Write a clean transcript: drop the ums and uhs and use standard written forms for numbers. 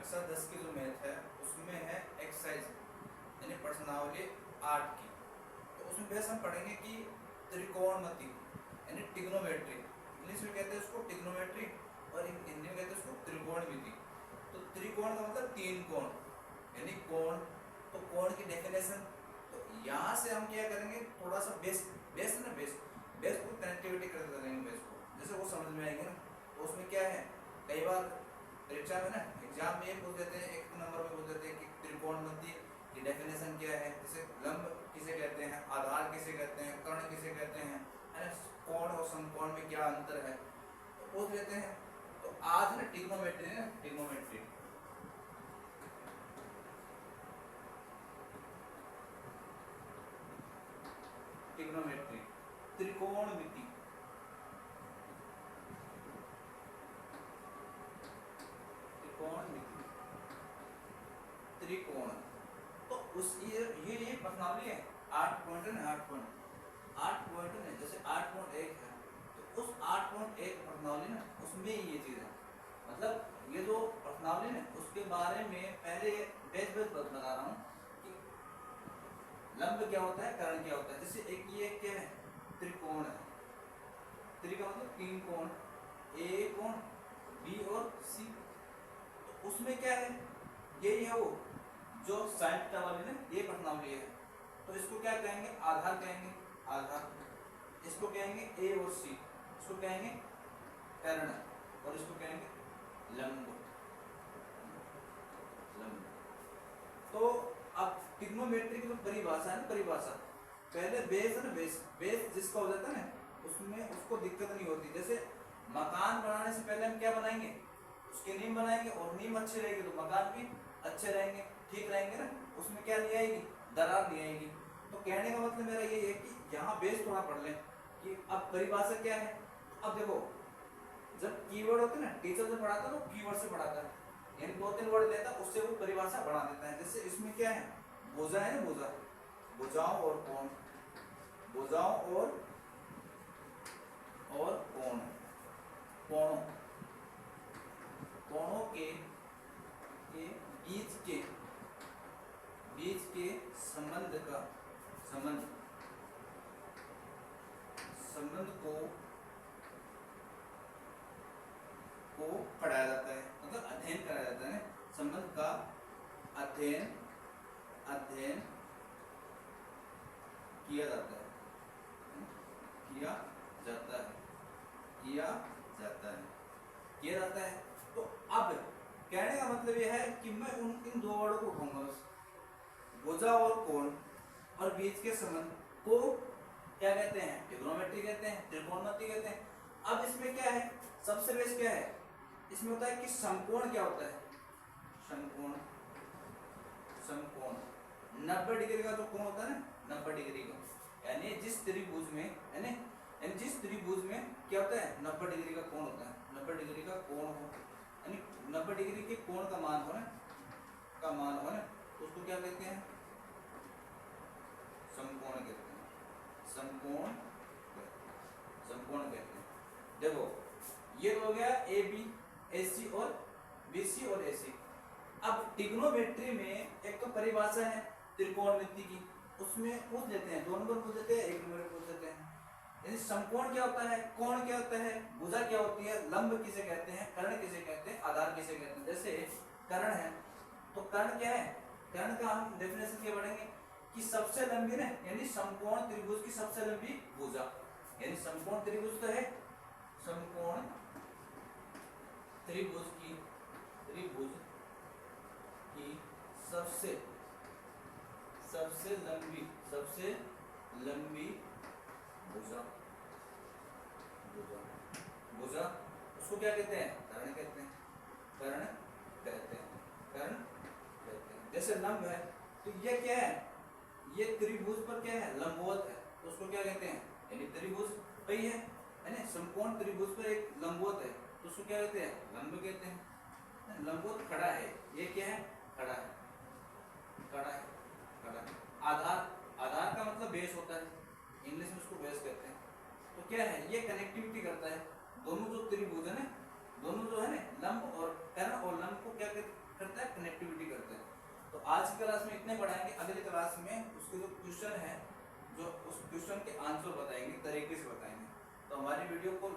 कक्षा 10 की जो मैथ है उसमें है एक्सरसाइज यानी प्रश्नावली 8 की। तो उसमें बेस हम पढ़ेंगे कि त्रिकोणमिति यानी टिग्नोमेट्री, इंग्लिश में कहते हैं उसको टिग्नोमेट्री और हिंदी में कहते हैं उसको त्रिकोणमिति। तो त्रिकोण का मतलब तीन कोण यानी कोण, तो कोण की डेफिनेशन। तो यहाँ से हम क्या करेंगे, थोड़ा सा बेस को कनेक्टिविटी कर देंगे बेस को, जैसे वो समझ में आएंगे ना। तो उसमें क्या है, कई बार परीक्षा में ना एग्जाम में ये पूछ देते हैं, एक नंबर में पूछ देते हैं कि त्रिकोणमिति की डेफिनेशन क्या है, जैसे लंब किसे कहते हैं, आधार किसे कहते हैं, कर्ण किसे कहते हैं, है ना, कोण और समकोण में क्या अंतर है, तो पूछ लेते हैं। तो आज ना टिग्नोमेट्री है, टिग्नोमेट्री टिग्नोमेट्री त्रिकोणमिति, त्रिकोणमिति त्रिकोण। तो उस ये प्रश्नावली है 8 पॉइंट है ना, 8 पॉइंट है, जैसे 8.1 है तो उस 8.1 प्रश्नावली ना उसमें ये चीज है। मतलब ये जो प्रश्नावली है उसके बारे में पहले बेस बता रहा हूँ कि लंब क्या होता है, कर्ण क्या होता है। जैसे एक ये क्या है, त्रिकोण है, त्रि का मतलब तीन कोण, ए कोण, बी और सी। तो उसमें क्या है, यही है वो जो साइड वाली ना ये प्रश्नावली है। तो इसको क्या कहेंगे, आधार कहेंगे, आधार। इसको कहेंगे ए और सी, इसको कहेंगे कर्ण और इसको कहेंगे लंब, लंब। तो अब टिग्नोमेट्री की जो परिभाषा है ना, परिभाषा पहले बेस है ना, बेस जिसका हो जाता है ना उसमें उसको दिक्कत नहीं होती। जैसे मकान बनाने से पहले हम क्या बनाएंगे, उसके नींव बनाएंगे, और नींव अच्छी रहेगी तो मकान भी अच्छे रहेंगे, ठीक रहेंगे ना, उसमें क्या नहीं आएगी, दरार नहीं आएगी। तो कहने का मतलब मेरा ये है कि यहाँ बेस थोड़ा पढ़ लें कि अब परिभाषा क्या है। अब देखो जब कीवर्ड होते हैं ना, टीचर जो पढ़ाता है तो कीवर्ड से पढ़ाता है, यानी 2-3 वर्ड लेता है उससे वो परिभाषा बढ़ा देता है। जैसे इसमें क्या है, भुजा है ना, भुजा, भुजाओं और कोण, भुजाओं और कोण, कोणों, कोणों के बीच के संबंध का संबंध को पढ़ाया जाता है, मतलब अध्ययन कराया जाता है। संबंध का अध्ययन किया जाता है। तो अब कहने का मतलब यह है कि मैं इन दो वर्डों को उठाऊंगा बस, भुजा और कोण और बीच के संबंध को क्या कहते हैं, ट्रिग्नोमेट्री कहते हैं, त्रिकोणमिति कहते हैं। अब इसमें क्या है, सबसे बेस क्या है, इसमें होता है कि समकोण क्या होता है, समकोण 90 डिग्री का जो कोण होता है ना, 90 डिग्री का, यानी जिस त्रिभुज में क्या होता है, 90 डिग्री का कोण होता है, 90 डिग्री का कोण हो, यानी 90 डिग्री के कोण का मान हो ना, तो उसको क्या कहते हैं, समकोण कहते हैं, समकोण कहते हैं। देखो ये हो गया ए बी, ए सी और बी सी और ए सी। अब टिग्नोमेट्री में एक तो परिभाषा है त्रिकोणमिति की, उसमें पूछ लेते हैं, 2 नंबर पूछ लेते हैं, 1 नंबर पूछ लेते हैं। यानी समकोण क्या होता है, कोण क्या होता है, भुजा क्या होती है, लंब किसे कहते हैं, कर्ण किसे कहते हैं, आधार किसे कहते हैं। जैसे कर्ण है तो कर्ण क्या है, कर्ण का हम डेफिनेशन क्या पढ़ेंगे कि सबसे लंबी ना, यानी समकोण त्रिभुज की सबसे लंबी भुजा, यानी समकोण त्रिभुज तो है, समकोण त्रिभुज की सबसे लंबी भुजा उसको क्या कहते हैं, कर्ण कहते हैं। जैसे लंब है तो ये क्या है, ये त्रिभुज पर क्या है, लंबवत है, तो उसको क्या कहते हैं, यानी त्रिभुज वही है ना, समकोण त्रिभुज पर एक लंबवत है तो उसको क्या कहते हैं, लंब कहते हैं। लंबवत खड़ा है, ये क्या है, खड़ा है। आधार का मतलब बेस होता है, इंग्लिश में उसको बेस कहते हैं। तो क्या है, ये कनेक्टिविटी करता है दोनों जो त्रिभुज है ना, दोनों जो है ना, लंब और कर्ण और लंब को क्या करता है, आज की क्लास में इतने पढ़ाएंगे, अगली क्लास में उसके जो क्वेश्चन है, जो उस क्वेश्चन के आंसर बताएंगे, तरीके से बताएंगे। तो हमारी वीडियो को